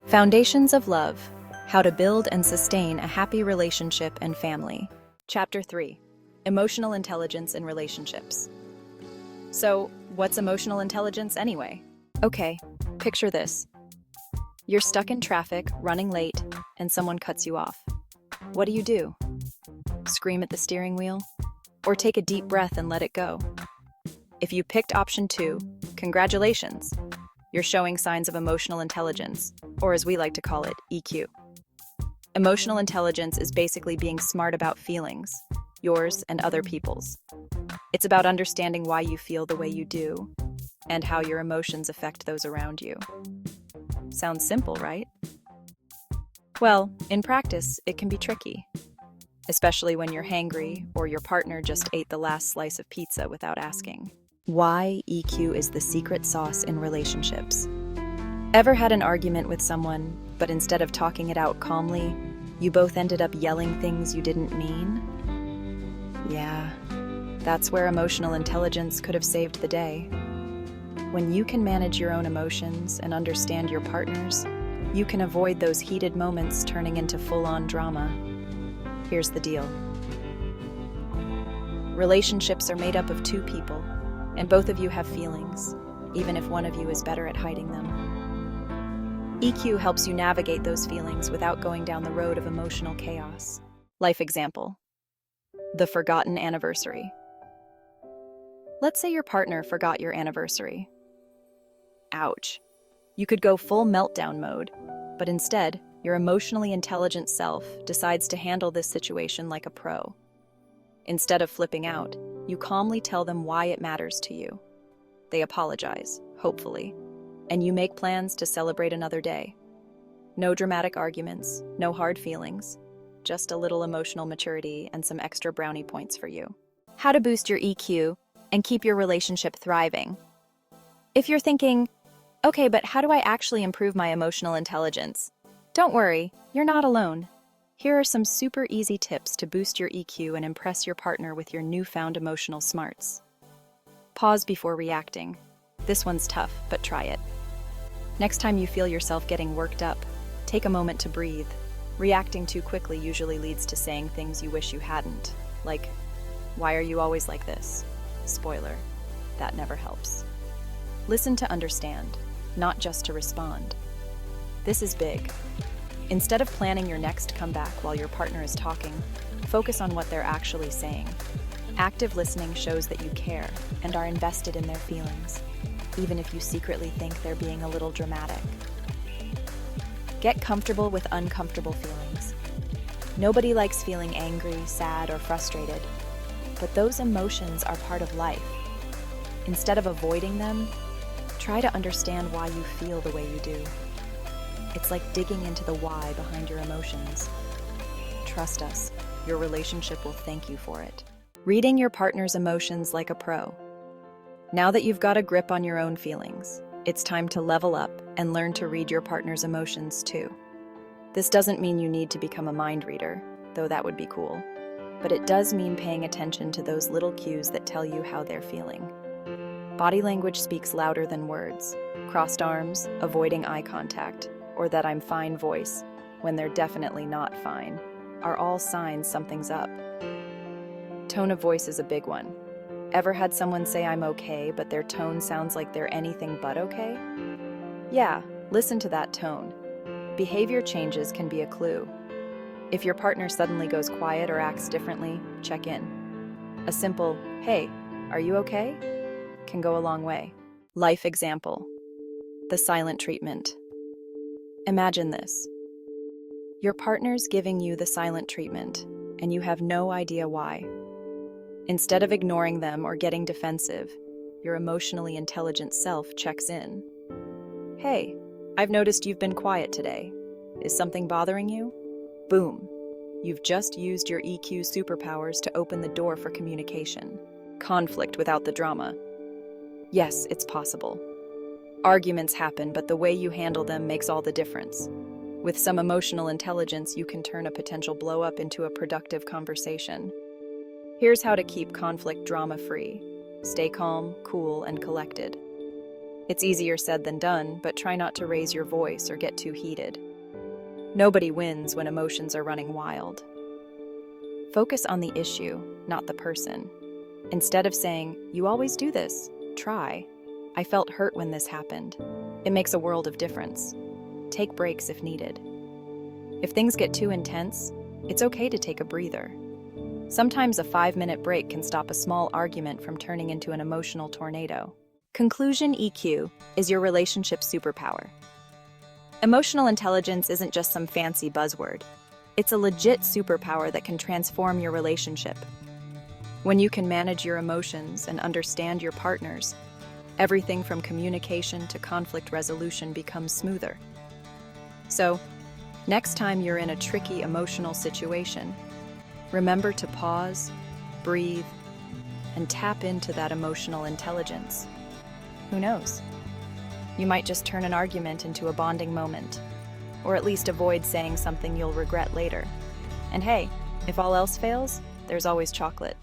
Foundations of Love: How to Build and Sustain a Happy Relationship and Family. Chapter 3: Emotional Intelligence in Relationships. So, what's emotional intelligence anyway? Okay, picture this. You're stuck in traffic, running late, and someone cuts you off. What do? Scream at the steering wheel? Or take a deep breath and let it go? If you picked option 2, congratulations. You're showing signs of emotional intelligence, or as we like to call it, EQ. Emotional intelligence is basically being smart about feelings, yours and other people's. It's about understanding why you feel the way you do, and how your emotions affect those around you. Sounds simple, right? Well, in practice, it can be tricky, especially when you're hangry or your partner just ate the last slice of pizza without asking. Why EQ is the secret sauce in relationships. Ever had an argument with someone, but instead of talking it out calmly, you both ended up yelling things you didn't mean? Yeah, that's where emotional intelligence could have saved the day. When you can manage your own emotions and understand your partner's, you can avoid those heated moments turning into full-on drama. Here's the deal. Relationships are made up of two people, and both of you have feelings, even if one of you is better at hiding them. EQ helps you navigate those feelings without going down the road of emotional chaos. Life example: the forgotten anniversary. Let's say your partner forgot your anniversary. Ouch. You could go full meltdown mode, but instead, your emotionally intelligent self decides to handle this situation like a pro. Instead of flipping out, you calmly tell them why it matters to you. They apologize, hopefully, and you make plans to celebrate another day. No dramatic arguments, no hard feelings, just a little emotional maturity and some extra brownie points for you. How to boost your EQ and keep your relationship thriving. If you're thinking, okay, but how do I actually improve my emotional intelligence? Don't worry, you're not alone. Here are some super easy tips to boost your EQ and impress your partner with your newfound emotional smarts. Pause before reacting. This one's tough, but try it. Next time you feel yourself getting worked up, take a moment to breathe. Reacting too quickly usually leads to saying things you wish you hadn't, like, "Why are you always like this?" Spoiler, that never helps. Listen to understand, not just to respond. This is big. Instead of planning your next comeback while your partner is talking, focus on what they're actually saying. Active listening shows that you care and are invested in their feelings, even if you secretly think they're being a little dramatic. Get comfortable with uncomfortable feelings. Nobody likes feeling angry, sad, or frustrated, but those emotions are part of life. Instead of avoiding them, try to understand why you feel the way you do. It's like digging into the why behind your emotions. Trust us, your relationship will thank you for it. Reading your partner's emotions like a pro. Now that you've got a grip on your own feelings, it's time to level up and learn to read your partner's emotions too. This doesn't mean you need to become a mind reader, though that would be cool. But it does mean paying attention to those little cues that tell you how they're feeling. Body language speaks louder than words. Crossed arms, avoiding eye contact, or that I'm fine voice, when they're definitely not fine, are all signs something's up. Tone of voice is a big one. Ever had someone say I'm okay, but their tone sounds like they're anything but okay? Yeah, listen to that tone. Behavior changes can be a clue. If your partner suddenly goes quiet or acts differently, check in. A simple, "Hey, are you okay?" can go a long way. Life example: the silent treatment. Imagine this. Your partner's giving you the silent treatment, and you have no idea why. Instead of ignoring them or getting defensive, your emotionally intelligent self checks in. "Hey, I've noticed you've been quiet today. Is something bothering you?" Boom. You've just used your EQ superpowers to open the door for communication. Conflict without the drama. Yes, it's possible. Arguments happen, but the way you handle them makes all the difference. With some emotional intelligence, you can turn a potential blow-up into a productive conversation. Here's how to keep conflict drama-free. Stay calm, cool, and collected. It's easier said than done, but try not to raise your voice or get too heated. Nobody wins when emotions are running wild. Focus on the issue, not the person. Instead of saying, "You always do this," try, "I felt hurt when this happened." It makes a world of difference. Take breaks if needed. If things get too intense, it's okay to take a breather. Sometimes a 5-minute break can stop a small argument from turning into an emotional tornado. Conclusion: EQ is your relationship superpower. Emotional intelligence isn't just some fancy buzzword. It's a legit superpower that can transform your relationship. When you can manage your emotions and understand your partners, everything from communication to conflict resolution becomes smoother. So, next time you're in a tricky emotional situation, remember to pause, breathe, and tap into that emotional intelligence. Who knows? You might just turn an argument into a bonding moment, or at least avoid saying something you'll regret later. And hey, if all else fails, there's always chocolate.